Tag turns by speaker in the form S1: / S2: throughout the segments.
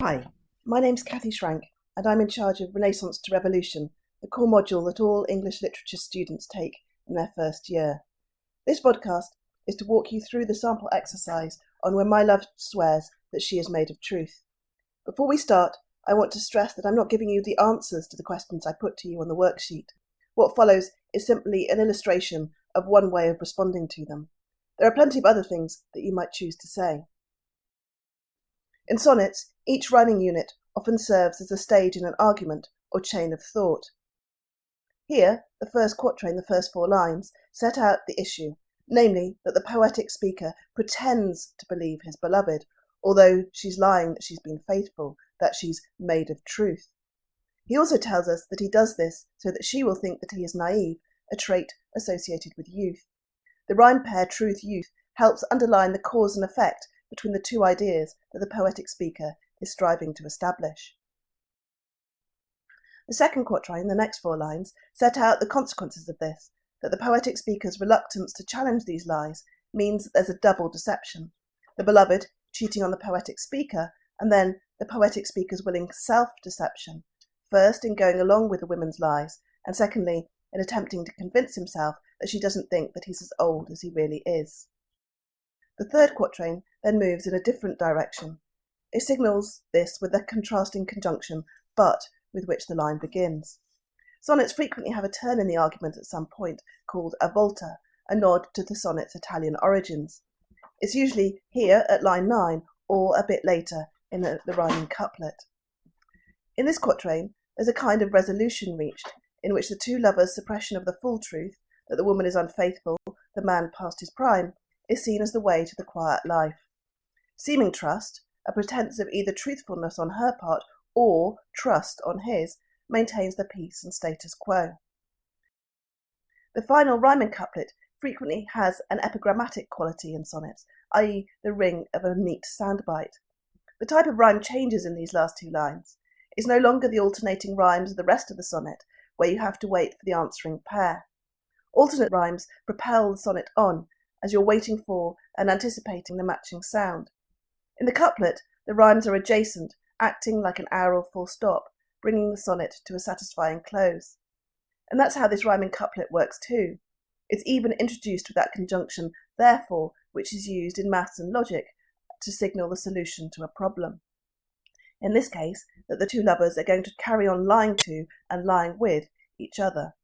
S1: Hi, my name's Kathy Schrank, and I'm in charge of Renaissance to Revolution, the core module that all English literature students take in their first year. This podcast is to walk you through the sample exercise on When My Love Swears That She Is Made of Truth. Before we start, I want to stress that I'm not giving you the answers to the questions I put to you on the worksheet. What follows is simply an illustration of one way of responding to them. There are plenty of other things that you might choose to say. In sonnets, each rhyming unit often serves as a stage in an argument or chain of thought. Here, the first quatrain, the first 4 lines, set out the issue, namely that the poetic speaker pretends to believe his beloved, although she's lying that she's been faithful, that she's made of truth. He also tells us that he does this so that she will think that he is naive, a trait associated with youth. The rhyme pair truth-youth helps underline the cause and effect between the two ideas that the poetic speaker is striving to establish. The second quatrain, the next 4 lines, set out the consequences of this, that the poetic speaker's reluctance to challenge these lies means that there's a double deception. The beloved cheating on the poetic speaker, and then the poetic speaker's willing self-deception, first in going along with the women's lies, and secondly in attempting to convince himself that she doesn't think that he's as old as he really is. The third quatrain then moves in a different direction. It signals this with a contrasting conjunction, but with which the line begins. Sonnets frequently have a turn in the argument at some point, called a volta, a nod to the sonnet's Italian origins. It's usually here at line 9, or a bit later in the rhyming couplet. In this quatrain, there's a kind of resolution reached, in which the two lovers' suppression of the full truth, that the woman is unfaithful, the man past his prime, is seen as the way to the quiet life. Seeming trust, a pretence of either truthfulness on her part or trust on his, maintains the peace and status quo. The final rhyming couplet frequently has an epigrammatic quality in sonnets, i.e. the ring of a neat soundbite. The type of rhyme changes in these last 2 lines. It's no longer the alternating rhymes of the rest of the sonnet, where you have to wait for the answering pair. Alternate rhymes propel the sonnet on, as you're waiting for and anticipating the matching sound. In the couplet, the rhymes are adjacent, acting like an aural full stop, bringing the sonnet to a satisfying close. And that's how this rhyming couplet works too. It's even introduced with that conjunction therefore, which is used in maths and logic to signal the solution to a problem. In this case, that the two lovers are going to carry on lying to and lying with each other.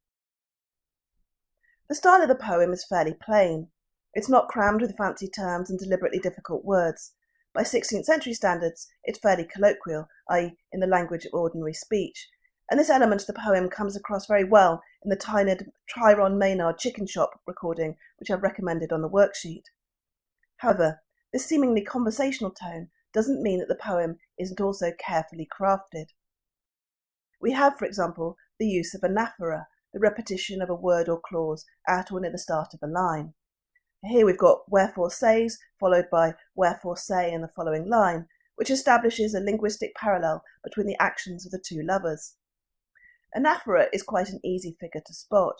S1: The style of the poem is fairly plain. It's not crammed with fancy terms and deliberately difficult words. By 16th century standards, it's fairly colloquial, i.e. in the language of ordinary speech, and this element of the poem comes across very well in the Tyrone Maynard chicken shop recording, which I've recommended on the worksheet. However, this seemingly conversational tone doesn't mean that the poem isn't also carefully crafted. We have, for example, the use of anaphora, the repetition of a word or clause at or near the start of a line. Here we've got wherefore says, followed by wherefore say in the following line, which establishes a linguistic parallel between the actions of the two lovers. Anaphora is quite an easy figure to spot.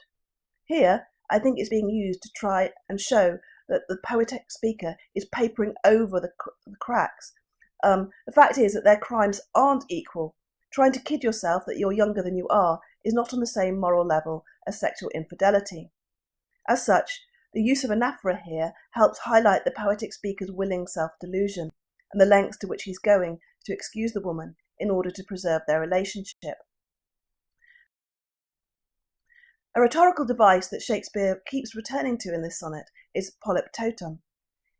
S1: Here, I think it's being used to try and show that the poetic speaker is papering over the cracks. The fact is that their crimes aren't equal. Trying to kid yourself that you're younger than you are is not on the same moral level as sexual infidelity. As such, the use of anaphora here helps highlight the poetic speaker's willing self-delusion and the lengths to which he's going to excuse the woman in order to preserve their relationship. A rhetorical device that Shakespeare keeps returning to in this sonnet is polyptoton.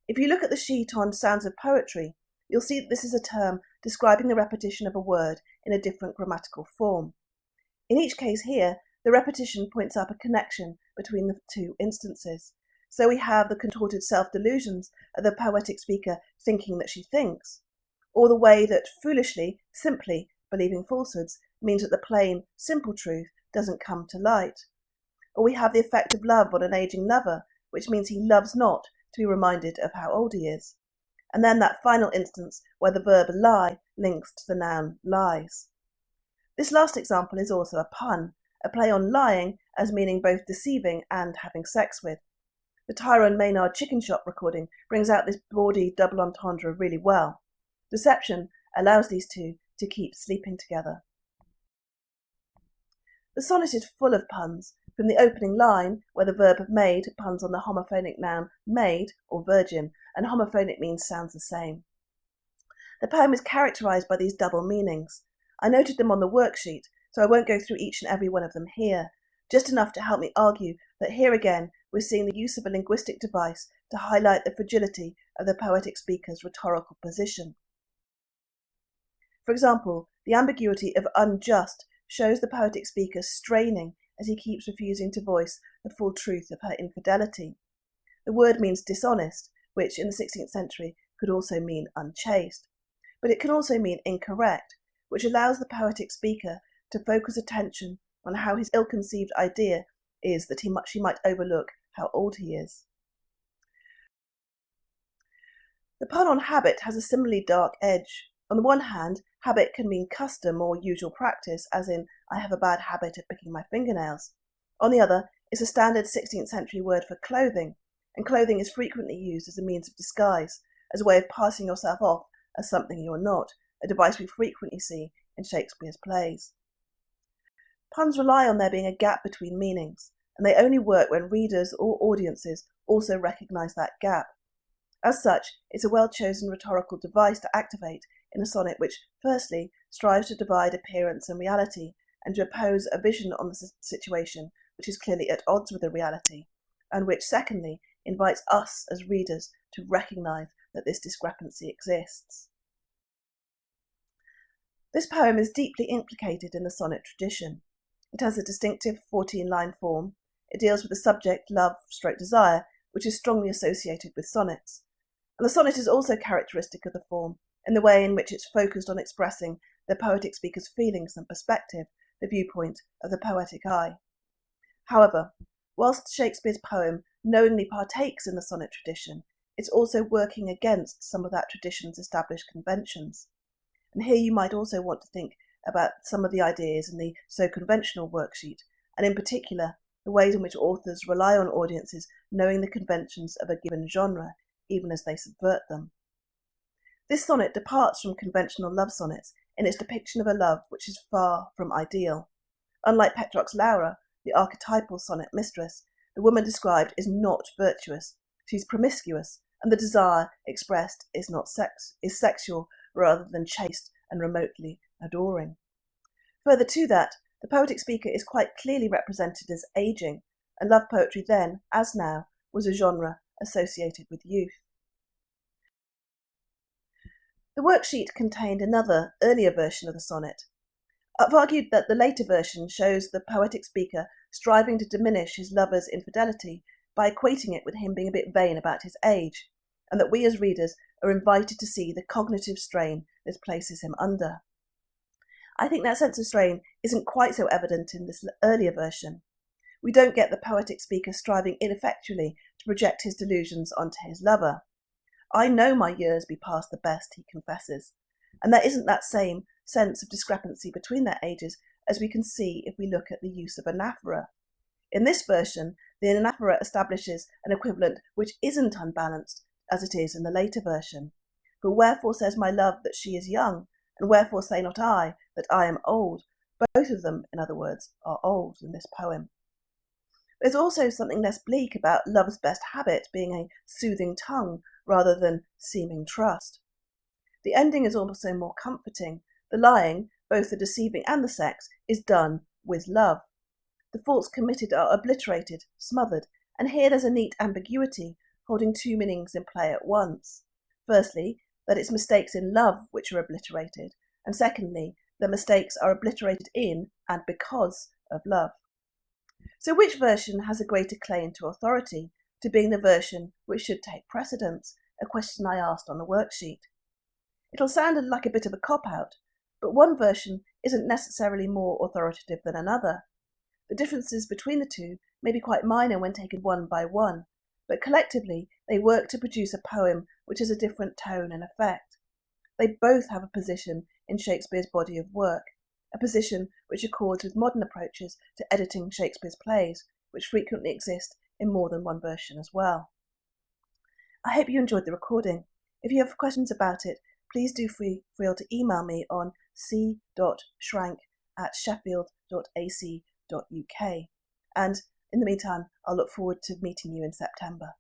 S1: If you look at the sheet on Sounds of Poetry, you'll see that this is a term describing the repetition of a word in a different grammatical form. In each case here, the repetition points up a connection between the two instances. So we have the contorted self-delusions of the poetic speaker thinking that she thinks, or the way that foolishly, simply believing falsehoods means that the plain, simple truth doesn't come to light. Or we have the effect of love on an aging lover, which means he loves not to be reminded of how old he is. And then that final instance where the verb lie links to the noun lies. This last example is also a pun, a play on lying as meaning both deceiving and having sex with. The Tyrone Maynard chicken shop recording brings out this bawdy double entendre really well. Deception allows these two to keep sleeping together. The sonnet is full of puns, from the opening line, where the verb have made puns on the homophonic noun maid or virgin, and homophonic means sounds the same. The poem is characterised by these double meanings. I noted them on the worksheet, so I won't go through each and every one of them here, just enough to help me argue that here again we're seeing the use of a linguistic device to highlight the fragility of the poetic speaker's rhetorical position. For example, the ambiguity of unjust shows the poetic speaker straining as he keeps refusing to voice the full truth of her infidelity. The word means dishonest, which in the 16th century could also mean unchaste. But it can also mean incorrect, which allows the poetic speaker to focus attention on how his ill-conceived idea is that she might overlook how old he is. The pun on habit has a similarly dark edge. On the one hand, habit can mean custom or usual practice, as in, I have a bad habit of picking my fingernails. On the other, it's a standard 16th century word for clothing, and clothing is frequently used as a means of disguise, as a way of passing yourself off as something you're not, a device we frequently see in Shakespeare's plays. Puns rely on there being a gap between meanings, and they only work when readers or audiences also recognise that gap. As such, it's a well-chosen rhetorical device to activate in a sonnet which, firstly, strives to divide appearance and reality, and to oppose a vision on the situation which is clearly at odds with the reality, and which, secondly, invites us as readers to recognise that this discrepancy exists. This poem is deeply implicated in the sonnet tradition. It has a distinctive 14-line form. It deals with the subject, love/desire, which is strongly associated with sonnets. And the sonnet is also characteristic of the form, in the way in which it's focused on expressing the poetic speaker's feelings and perspective, the viewpoint of the poetic eye. However, whilst Shakespeare's poem knowingly partakes in the sonnet tradition, it's also working against some of that tradition's established conventions. And here you might also want to think about some of the ideas in the So Conventional worksheet, and in particular, the ways in which authors rely on audiences knowing the conventions of a given genre, even as they subvert them. This sonnet departs from conventional love sonnets in its depiction of a love which is far from ideal. Unlike Petrarch's Laura, the archetypal sonnet mistress, the woman described is not virtuous. She's promiscuous, and the desire expressed is sexual rather than chaste and remotely adoring. Further to that, the poetic speaker is quite clearly represented as ageing, and love poetry then, as now, was a genre associated with youth. The worksheet contained another, earlier version of the sonnet. I've argued that the later version shows the poetic speaker striving to diminish his lover's infidelity by equating it with him being a bit vain about his age, and that we as readers are invited to see the cognitive strain this places him under. I think that sense of strain isn't quite so evident in this earlier version. We don't get the poetic speaker striving ineffectually to project his delusions onto his lover. I know my years be past the best, he confesses, and there isn't that same sense of discrepancy between their ages as we can see if we look at the use of anaphora. In this version, the anaphora establishes an equivalent which isn't unbalanced as it is in the later version. For wherefore says my love that she is young, and wherefore say not I that I am old? Both of them, in other words, are old in this poem. There's also something less bleak about love's best habit being a soothing tongue rather than seeming trust. The ending is also more comforting. The lying, both the deceiving and the sex, is done with love. The faults committed are obliterated, smothered, and here there's a neat ambiguity, holding two meanings in play at once. Firstly, that it's mistakes in love which are obliterated, and secondly, that mistakes are obliterated in and because of love. So which version has a greater claim to authority, to being the version which should take precedence, a question I asked on the worksheet? It'll sound like a bit of a cop-out, but one version isn't necessarily more authoritative than another. The differences between the two may be quite minor when taken one by one, but collectively they work to produce a poem which has a different tone and effect. They both have a position in Shakespeare's body of work, a position which accords with modern approaches to editing Shakespeare's plays, which frequently exist in more than one version as well. I hope you enjoyed the recording. If you have questions about it, please do feel to email me on c.schrank@sheffield.ac.uk. And in the meantime, I'll look forward to meeting you in September.